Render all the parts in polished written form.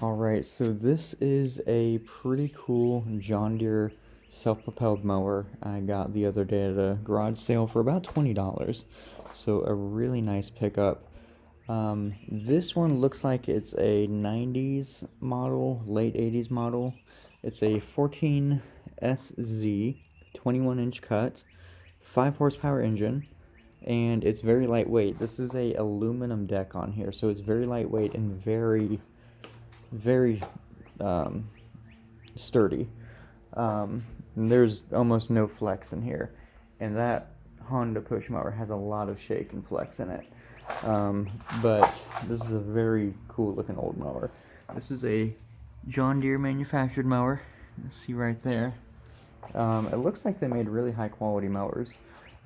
Alright, so this is a pretty cool John Deere self-propelled mower I got the other day at a garage sale for about $20. So a really nice pickup. This one looks like it's a 90s model, late 80s model. It's a 14SZ, 21-inch cut, 5 horsepower engine, and it's very lightweight. This is a aluminum deck on here, so it's very lightweight and very sturdy. There's almost no flex in here, and that Honda push mower has a lot of shake and flex in it. But this is a very cool looking old mower. This is a John Deere manufactured mower. You see right there. It looks like they made really high quality mowers.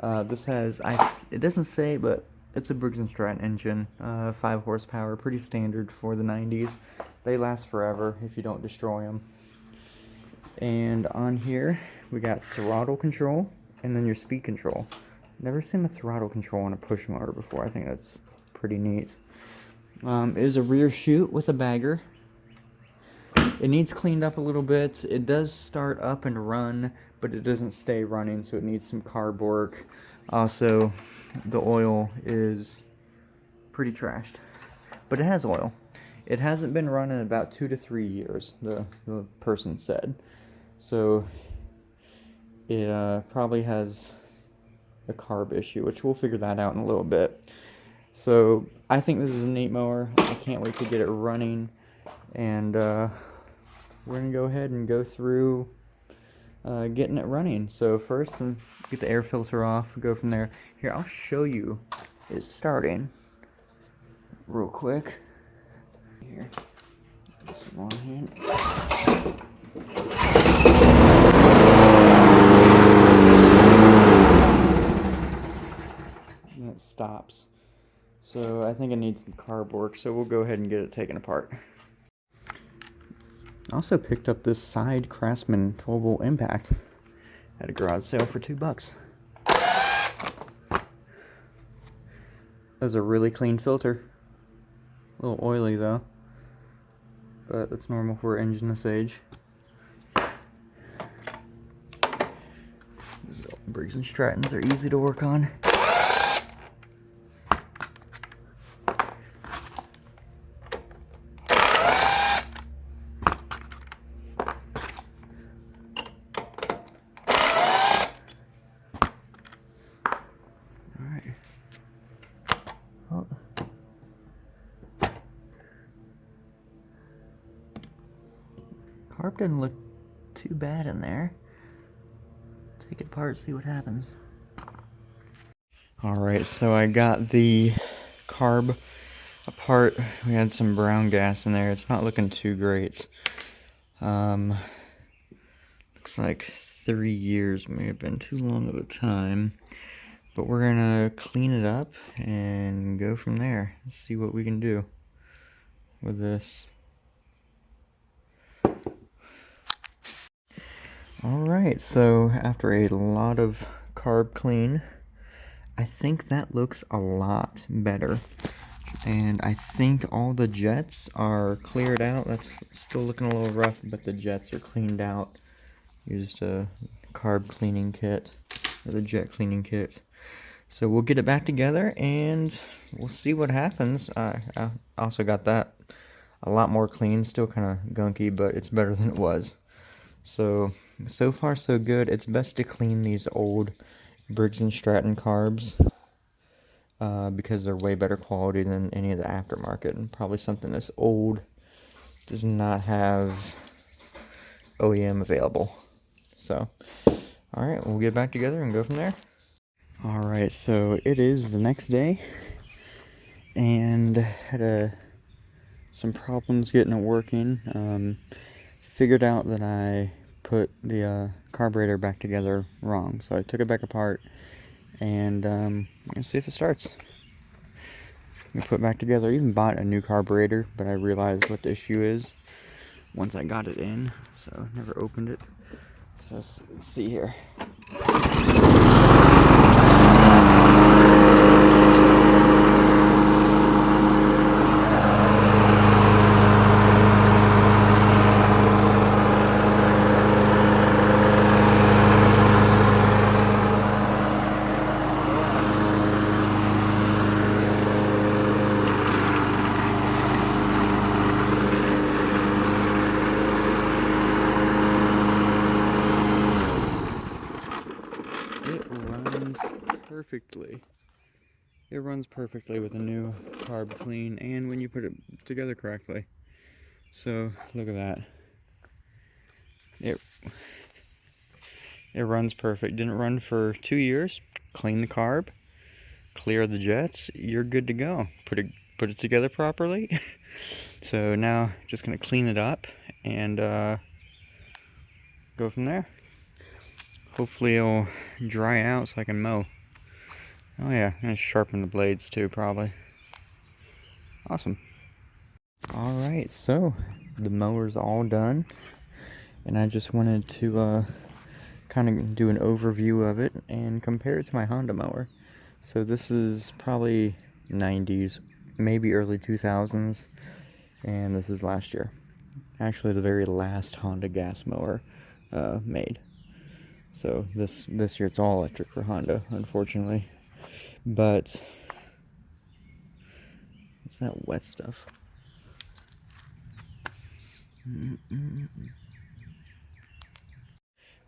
This has, it doesn't say, but it's a Briggs & Stratton engine, 5 horsepower, pretty standard for the 90s. They last forever if you don't destroy them. And on here, we got throttle control and then your speed control. Never seen a throttle control on a push mower before. I think that's pretty neat. It is a rear chute with a bagger. It needs cleaned up a little bit. It does start up and run, but it doesn't stay running, so it needs some carb work. Also, the oil is pretty trashed, but it has oil. It hasn't been run in about 2 to 3 years, the person said. So it probably has a carb issue, which we'll figure that out in a little bit. So I think this is a neat mower. I can't wait to get it running, and we're gonna go ahead and go through getting it running. So first, get the air filter off, go from there. Here, I'll show you it starting real quick. Here, this one hand. And it stops. So I think it needs some carb work, so we'll go ahead and get it taken apart. I also picked up this side Craftsman 12-volt impact at a garage sale for $2. That's a really clean filter. A little oily though, but that's normal for an engine this age. These Briggs & Strattons are easy to work on. Oh. Carb doesn't look too bad in there. Take it apart, see what happens. Alright, so I got the carb apart. We had some brown gas in there. It's not looking too great. Looks like 3 years may have been too long of a time. But we're gonna clean it up and go from there. Let's see what we can do with this. Alright, so after a lot of carb clean, I think that looks a lot better. And I think all the jets are cleared out. That's still looking a little rough, but the jets are cleaned out. Used a carb cleaning kit, or the jet cleaning kit. So we'll get it back together and we'll see what happens. I also got that a lot more clean, still kind of gunky, but it's better than it was. So far so good. It's best to clean these old Briggs & Stratton carbs because they're way better quality than any of the aftermarket. And probably something this old does not have OEM available. So, alright, we'll get back together and go from there. Alright, so it is the next day, and had some problems getting it working. Figured out that I put the carburetor back together wrong, so I took it back apart, and let's see if it starts. We put it back together. I even bought a new carburetor, but I realized what the issue is once I got it in, so never opened it. So let's see here. perfectly. It runs perfectly with a new carb clean and when you put it together correctly. So look at that. It runs perfect. Didn't run for 2 years. Clean the carb, clear the jets. You're good to go. Put it together properly. So now just gonna clean it up and go from there. Hopefully it'll dry out so I can mow. Oh yeah, I'm gonna sharpen the blades too probably. Awesome. Alright, so the mower's all done. And I just wanted to kind of do an overview of it and compare it to my Honda mower. So this is probably 90s, maybe early 2000s, and this is last year. Actually, the very last Honda gas mower made. So this year it's all electric for Honda, unfortunately. But what's that wet stuff?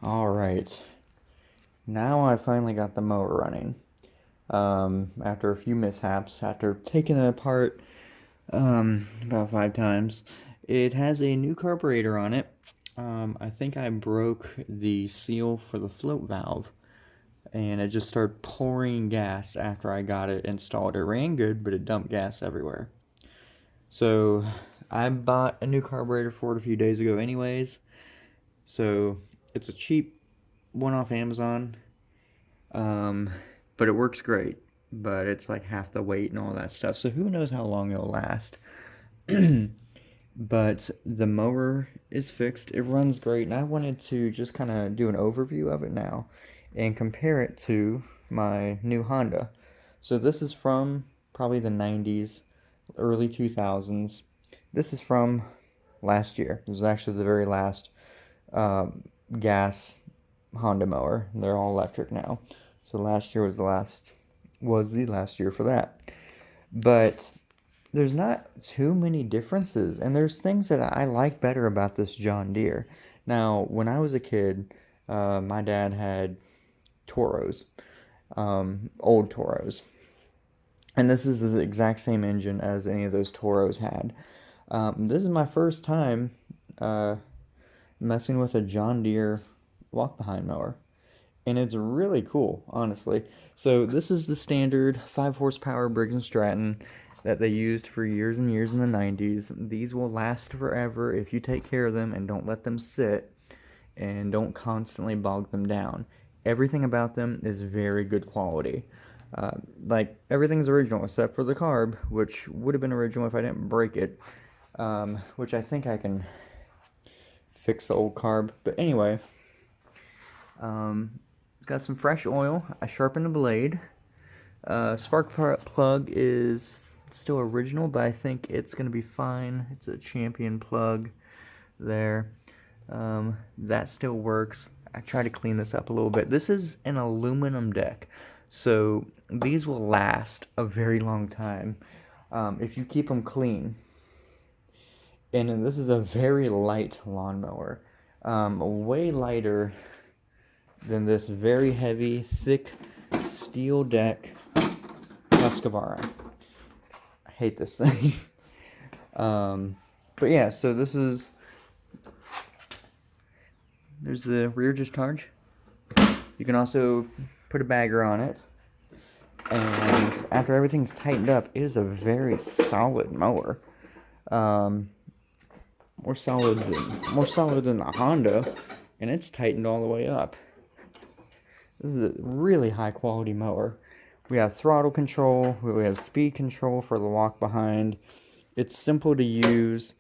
All right, now I finally got the mower running. After a few mishaps, after taking it apart about 5 times. It has a new carburetor on it. I think I broke the seal for the float valve, and it just started pouring gas after I got it installed. It ran good, but it dumped gas everywhere. So I bought a new carburetor for it a few days ago anyways. So it's a cheap one off Amazon. But it works great. But it's like half the weight and all that stuff. So who knows how long it'll last. But the mower is fixed. It runs great. And I wanted to just kind of do an overview of it now and compare it to my new Honda. So this is from probably the 90s, early 2000s. This is from last year. This is actually the very last gas Honda mower. They're all electric now. So last year was the last year for that. But there's not too many differences, and there's things that I like better about this John Deere. Now, when I was a kid, my dad had Toros, old Toros. And this is the exact same engine as any of those Toros had. This is my first time messing with a John Deere walk-behind mower. And it's really cool, honestly. So this is the standard 5 horsepower Briggs & Stratton that they used for years and years in the 90s. These will last forever if you take care of them and don't let them sit and don't constantly bog them down. Everything about them is very good quality. Like, everything's original except for the carb, which would have been original if I didn't break it. Which I think I can fix the old carb. But anyway, it's got some fresh oil. I sharpened the blade. Spark plug is still original, but I think it's going to be fine. It's a Champion plug there. That still works. I try to clean this up a little bit. This is an aluminum deck, so these will last a very long time if you keep them clean. And this is a very light lawnmower, way lighter than this very heavy, thick steel deck Husqvarna. I hate this thing. But yeah, so there's the rear discharge. You can also put a bagger on it. And after everything's tightened up, it is a very solid mower. More solid than the Honda, and it's tightened all the way up. This is a really high quality mower. We have throttle control, we have speed control for the walk behind. It's simple to use.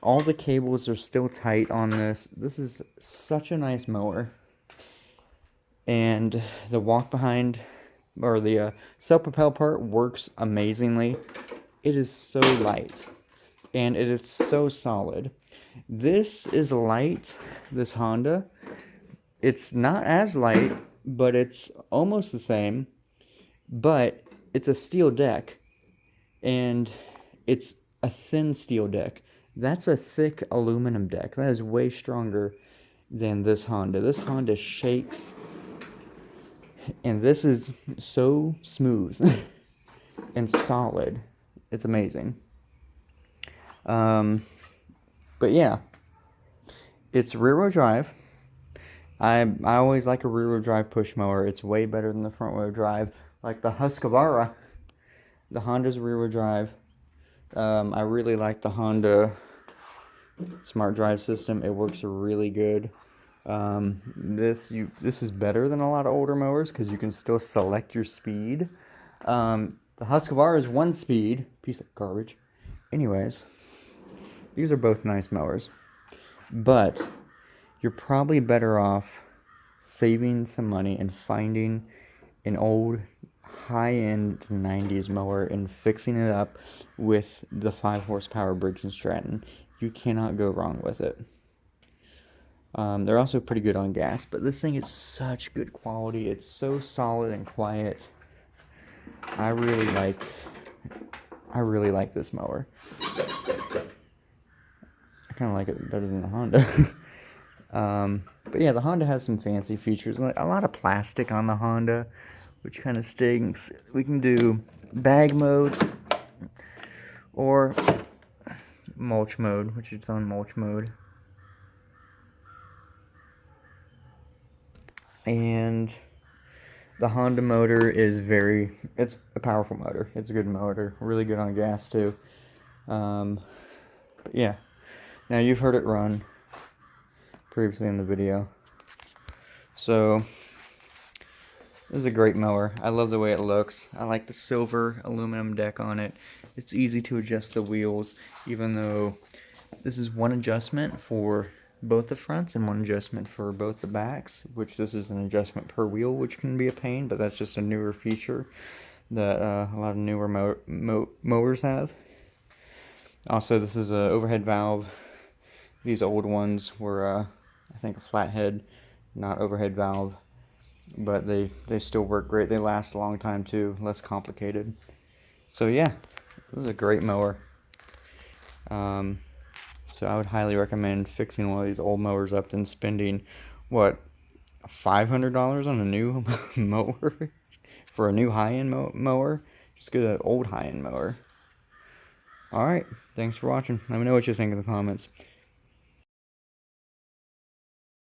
All the cables are still tight on this. This is such a nice mower. And the walk behind, or the self-propelled part, works amazingly. It is so light. And it is so solid. This is light, this Honda. It's not as light, but it's almost the same. But it's a steel deck. And it's a thin steel deck. That's a thick aluminum deck. That is way stronger than this Honda. This Honda shakes. And this is so smooth and solid. It's amazing. But yeah, it's rear-wheel drive. I always like a rear-wheel drive push mower. It's way better than the front-wheel drive. Like the Husqvarna, the Honda's rear-wheel drive. I really like the Honda Smart Drive system. It works really good. This is better than a lot of older mowers because you can still select your speed. The Husqvarna is 1 speed, piece of garbage. Anyways, these are both nice mowers, but you're probably better off saving some money and finding an old high-end 90s mower and fixing it up with the 5 horsepower Briggs & Stratton. You cannot go wrong with it. They're also pretty good on gas, but this thing is such good quality. It's so solid and quiet. I really like this mower. I kind of like it better than the Honda. But yeah, the Honda has some fancy features. Like a lot of plastic on the Honda, which kind of stinks. We can do bag mode or mulch mode, which is on mulch mode. And the Honda motor is it's a powerful motor. It's a good motor. Really good on gas too. But yeah. Now you've heard it run previously in the video. So this is a great mower. I love the way it looks. I like the silver aluminum deck on it. It's easy to adjust the wheels, even though this is one adjustment for both the fronts and one adjustment for both the backs, which this is an adjustment per wheel, which can be a pain, but that's just a newer feature that a lot of newer mowers have. Also, this is an overhead valve. These old ones were, I think, a flathead, not overhead valve, but they still work great. They last a long time too, less complicated. So yeah, this is a great mower. So I would highly recommend fixing one of these old mowers up than spending, what, $500 on a new mower? For a new high-end mower? Just get an old high-end mower. Alright, thanks for watching. Let me know what you think in the comments.